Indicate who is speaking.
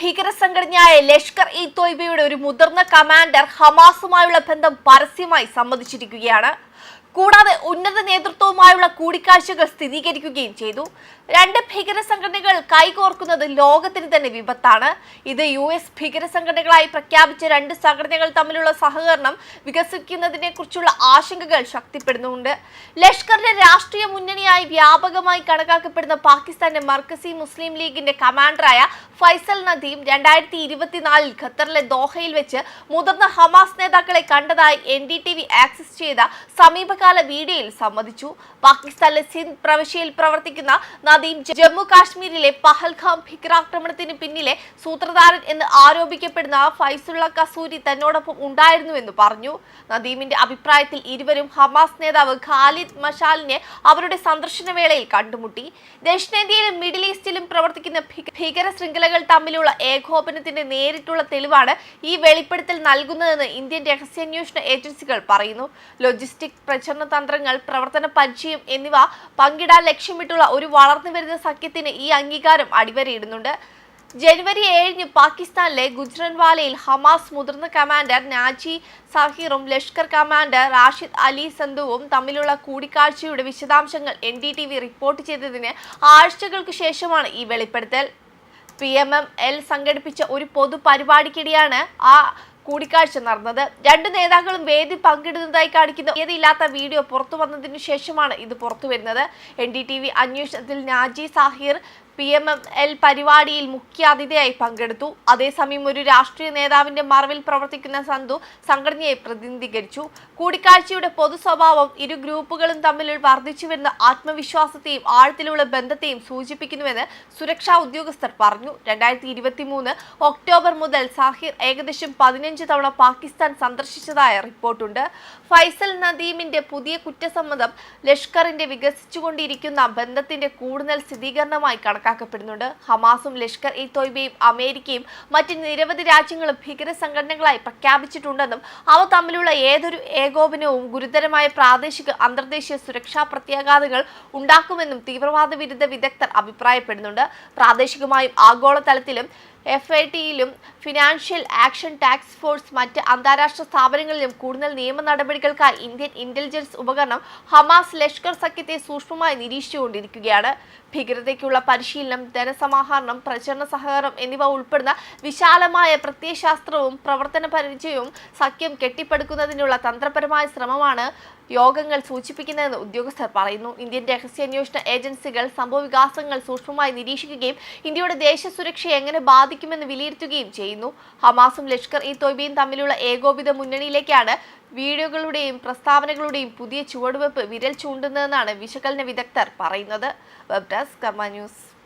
Speaker 1: ഭീകര സംഘടനയായ ലഷ്കർ-ഇ-തോയ്ബയുടെ ഒരു മുതിർന്ന കമാൻഡർ ഹമാസുമായുള്ള ബന്ധം പരസ്യമായി സമ്മതിച്ചിരിക്കുകയാണ്. കൂടാതെ ഉന്നത നേതൃത്വവുമായുള്ള കൂടിക്കാഴ്ചകൾ സ്ഥിരീകരിക്കുകയും ചെയ്തു. രണ്ട് ഭീകര സംഘടനകൾ കൈകോർക്കുന്നത് ലോകത്തിന് തന്നെ വിപത്താണ്. ഇത് US ഭീകര സംഘടനകളായി പ്രഖ്യാപിച്ച രണ്ട് സംഘടനകൾ തമ്മിലുള്ള സഹകരണം വികസിക്കുന്നതിനെ കുറിച്ചുള്ള ആശങ്കകൾ ശക്തിപ്പെടുന്നുണ്ട്. ലഷ്കറിന്റെ രാഷ്ട്രീയ മുന്നണിയായി വ്യാപകമായി കണക്കാക്കപ്പെടുന്ന പാകിസ്ഥാന്റെ മർകസി മുസ്ലിം ലീഗിന്റെ കമാൻഡറായ ഫൈസൽ നദീം 2024 ഖത്തറിലെ ദോഹയിൽ വെച്ച് മുതിർന്ന ഹമാസ് നേതാക്കളെ കണ്ടതായി NDTV ആക്സസ് ചെയ്ത സമീപകാല വീഡിയോയിൽ സമ്മതിച്ചു. പാകിസ്ഥാനിലെ സിന്ധ് പ്രവിശ്യയിൽ പ്രവർത്തിക്കുന്ന നദീം ജമ്മു കാശ്മീരിലെ പഹൽഗാം ഭീകരാക്രമണത്തിന് പിന്നിലെ സൂത്രധാരൻ എന്ന് ആരോപിക്കപ്പെടുന്ന ഫൈസുള്ള കസൂരി തന്നോടൊപ്പം ഉണ്ടായിരുന്നുവെന്ന് പറഞ്ഞു. നദീമിന്റെ അഭിപ്രായത്തിൽ ഇരുവരും ഹമാസ് നേതാവ് ഖാലിദ് മഷാലിനെ അവരുടെ സന്ദർശന വേളയിൽ കണ്ടുമുട്ടി. ദക്ഷിണേന്ത്യയിലും മിഡിൽ ഈസ്റ്റിലും പ്രവർത്തിക്കുന്ന ഭീകര ശൃംഖലകൾ തമ്മിലുള്ള ഏകോപനത്തിന്റെ നേരിട്ടുള്ള തെളിവാണ് ഈ വെളിപ്പെടുത്തൽ നൽകുന്നതെന്ന് ഇന്ത്യൻ രഹസ്യാന്വേഷണ ഏജൻസികൾ പറയുന്നു. ലോജിസ്റ്റിക് പ്രചരണ തന്ത്രങ്ങൾ, പ്രവർത്തന പരിചയം എന്നിവ പങ്കിടാൻ ലക്ഷ്യമിട്ടുള്ള ഒരു വളർന്നുവരുന്ന സഖ്യത്തിന് ഈ അംഗീകാരം അടിവരയിടുന്നുണ്ട്. ജനുവരി 7 പാകിസ്ഥാനിലെ ഗുജ്റൻവാലയിൽ ഹമാസ് മുതിർന്ന കമാൻഡർ നാജി സാഹിറും ലഷ്കർ കമാൻഡർ റാഷിദ് അലി സന്ധുവും തമ്മിലുള്ള കൂടിക്കാഴ്ചയുടെ വിശദാംശങ്ങൾ NDTV റിപ്പോർട്ട് ചെയ്തതിന് ആഴ്ചകൾക്ക് ശേഷമാണ് ഈ വെളിപ്പെടുത്തൽ. PMML സംഘടിപ്പിച്ച ഒരു പൊതു പരിപാടിക്കിടെയാണ് ആ കൂടിക്കാഴ്ച നടന്നത്. രണ്ട് നേതാക്കളും വേദി പങ്കിടുന്നതായി കാണിക്കുന്ന തീയതിയില്ലാത്ത വീഡിയോ പുറത്തു വന്നതിനു ശേഷമാണ് ഇത് പുറത്തുവരുന്നത്. NDTV അന്വേഷണത്തിൽ നാജി സാഹിർ PMML പരിപാടിയിൽ മുഖ്യാതിഥിയായി പങ്കെടുത്തു. അതേസമയം ഒരു രാഷ്ട്രീയ നേതാവിന്റെ മറവിൽ പ്രവർത്തിക്കുന്ന സന്ധു സംഘടനയെ പ്രതിനിധീകരിച്ചു. കൂടിക്കാഴ്ചയുടെ പൊതു സ്വഭാവം ഇരു ഗ്രൂപ്പുകളും തമ്മിൽ വർദ്ധിച്ചുവരുന്ന ആത്മവിശ്വാസത്തെയും ആഴത്തിലുള്ള ബന്ധത്തെയും സൂചിപ്പിക്കുന്നുവെന്ന് സുരക്ഷാ ഉദ്യോഗസ്ഥർ പറഞ്ഞു. 2023 ഒക്ടോബർ മുതൽ സാഹിർ ഏകദേശം 15 തവണ പാകിസ്ഥാൻ സന്ദർശിച്ചതായ റിപ്പോർട്ടുണ്ട്. ഫൈസൽ നദീമിന്റെ പുതിയ കുറ്റസമ്മതം ലഷ്കറിന്റെ വികസിച്ചുകൊണ്ടിരിക്കുന്ന ബന്ധത്തിന്റെ കൂടുതൽ സ്ഥിരീകരണമായി കണക്കാക്കപ്പെടുന്നുണ്ട്. ഹമാസും ലഷ്കർ-ഇ-തോയ്ബയും അമേരിക്കയും മറ്റ് നിരവധി രാജ്യങ്ങളും ഭീകര സംഘടനകളായി പ്രഖ്യാപിച്ചിട്ടുണ്ടെന്നും അവ തമ്മിലുള്ള ഏതൊരു ഏകോപനവും ഗുരുതരമായ പ്രാദേശിക അന്തർദേശീയ സുരക്ഷാ പ്രത്യാഘാതങ്ങൾ ഉണ്ടാക്കുമെന്നും തീവ്രവാദ വിരുദ്ധ വിദഗ്ധർ അഭിപ്രായപ്പെടുന്നുണ്ട്. പ്രാദേശികമായും ആഗോളതലത്തിലും FATയിലും ഫിനാൻഷ്യൽ ആക്ഷൻ ടാസ്ക് ഫോഴ്സ് മറ്റ് അന്താരാഷ്ട്ര സ്ഥാപനങ്ങളിലും കൂടുതൽ നിയമ നടപടികൾക്കായി ഇന്ത്യൻ ഇന്റലിജൻസ് ഉപകരണം ഹമാസ് ലഷ്കർ സഖ്യത്തെ സൂക്ഷ്മമായി നിരീക്ഷിച്ചുകൊണ്ടിരിക്കുകയാണ്. ഭീകരതയ്ക്കുള്ള പരിശീലനം, ധനസമാഹരണം, പ്രചരണ സഹകരണം എന്നിവ ഉൾപ്പെടുന്ന വിശാലമായ പ്രത്യയശാസ്ത്രവും പ്രവർത്തന പരിചയവും സഖ്യം കെട്ടിപ്പടുക്കുന്നതിനുള്ള തന്ത്രപരമായ ശ്രമമാണ് യോഗങ്ങൾ സൂചിപ്പിക്കുന്നതെന്ന് ഉദ്യോഗസ്ഥർ പറയുന്നു. ഇന്ത്യൻ രഹസ്യാന്വേഷണ ഏജൻസികൾ സംഭവവികാസങ്ങൾ സൂക്ഷ്മമായി നിരീക്ഷിക്കുകയും ഇന്ത്യയുടെ ദേശീയ സുരക്ഷയെ എങ്ങനെ ബാധിക്കുമെന്ന് വിലയിരുത്തുകയും ചെയ്യുന്നു. ഹമാസും ലഷ്കർ-ഇ-തോയ്ബയും തമ്മിലുള്ള ഏകോപിത മുന്നണിയിലേക്കാണ് വീഡിയോകളുടെയും പ്രസ്താവനകളുടെയും പുതിയ ചുവടുവെപ്പ് വിരൽ ചൂണ്ടുന്നതെന്നാണ് വിശകലന വിദഗ്ധർ പറയുന്നത്. വെബ് ഡെസ്ക് കർമ്മ ന്യൂസ്.